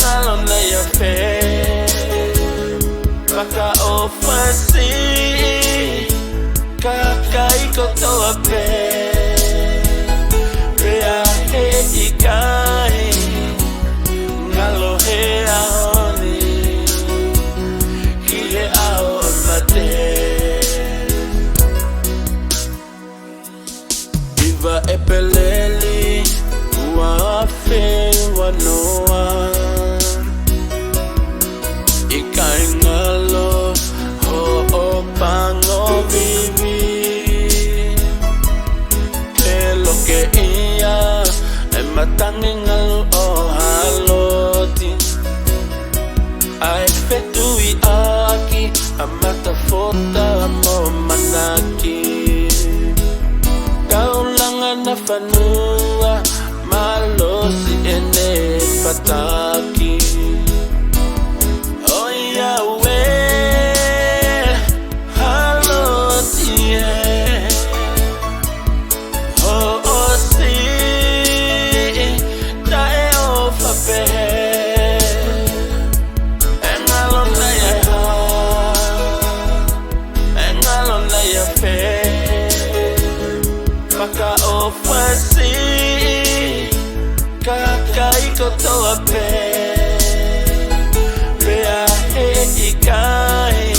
engalona ya fe Kaka ofasi Kaka iko toa pe Rea he ikai Ngalo he aoni Kile ao mate Iva epeleli Uafe wanoa Ikai ngalo Ho o pango vivi Kelo ke ia E matangi ngalo o haloti Ai fetui aki Amata fota mo manaki Kaulanga na fanua Malosi ene pataki Oh Yahweh Haloti Oh oh si Dae o fapehe Engalona ya ha Engalona ya fe Maka o fasi Kaka iko toa pe Rea he ikai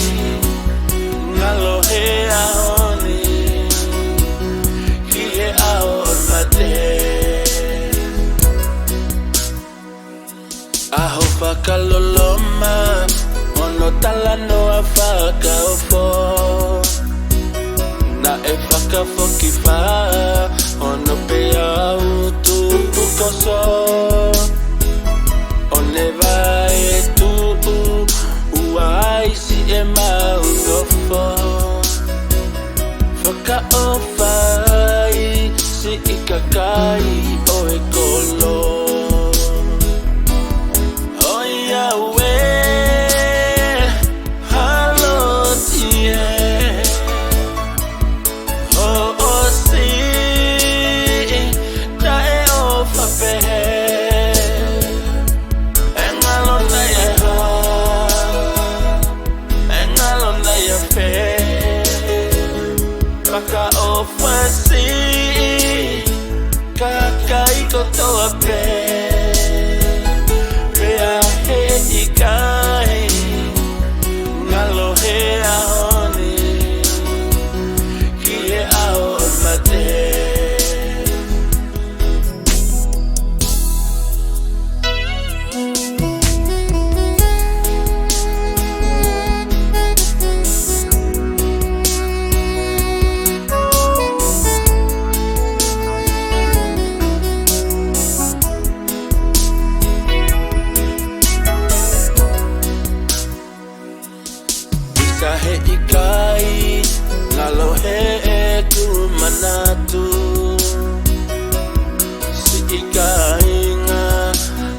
Ngalo he aoni Kie ao mate Aho whakaloloma Ono tala noa whakaofo Na e whakafoki wha Ono pea utu ukoso One vai tu Uai si e maudofo Whaka o whai Si ikakai o e kolo Oh Yahweh Halotie Oh oh si Dae o whapehe Engalona ya ha Engalona ya fe Kaka o fasi Kaka iko toa pe Rea he ikai Ngalo he aoni Kie ao mate Bisa he ikai Ngalo he e tu manatu Si ikai nga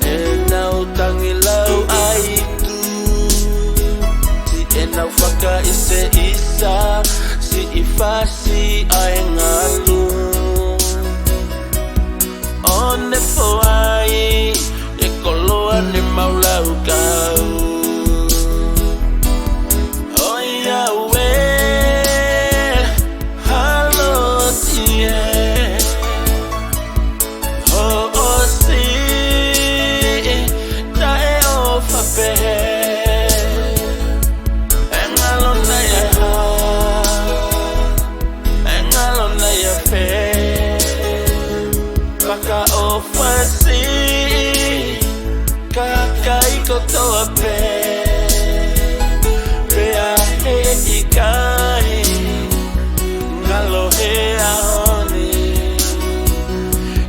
E nau tangilau aitu Si e nau whaka ise isa Si ifasi ai ngalu One foai E koloa ne maulau kau Oh Yahweh Halotie Oh oh si Dae o whapehe Engalona ya ha Engalona ya fe Kaka o fasi Kaka iko toa pe Rea he ikai Ngalo he aoni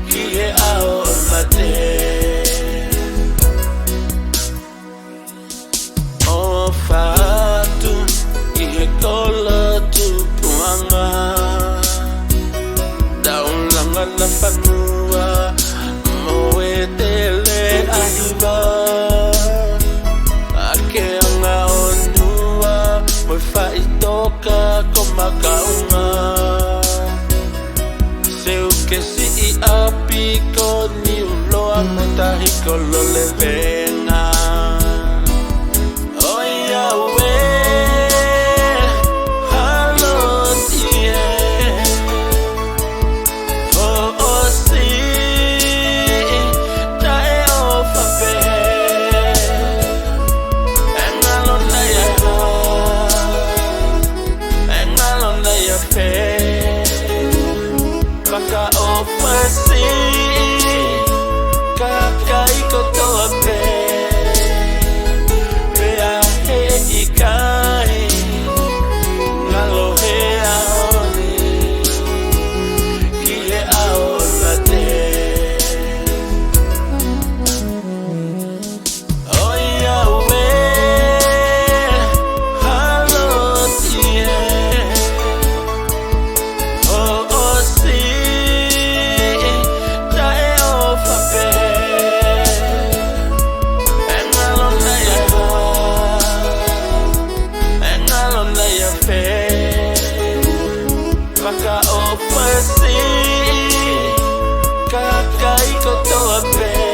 Kie ao mate O fatu Ihe kola tu puanga Daulanga na fanua Moe tele ahiva Ake anga onua Moe faitoka komakaunga Seu que si api ko ni uloa Motahi ko lo le venga Fasi Kakai koto ape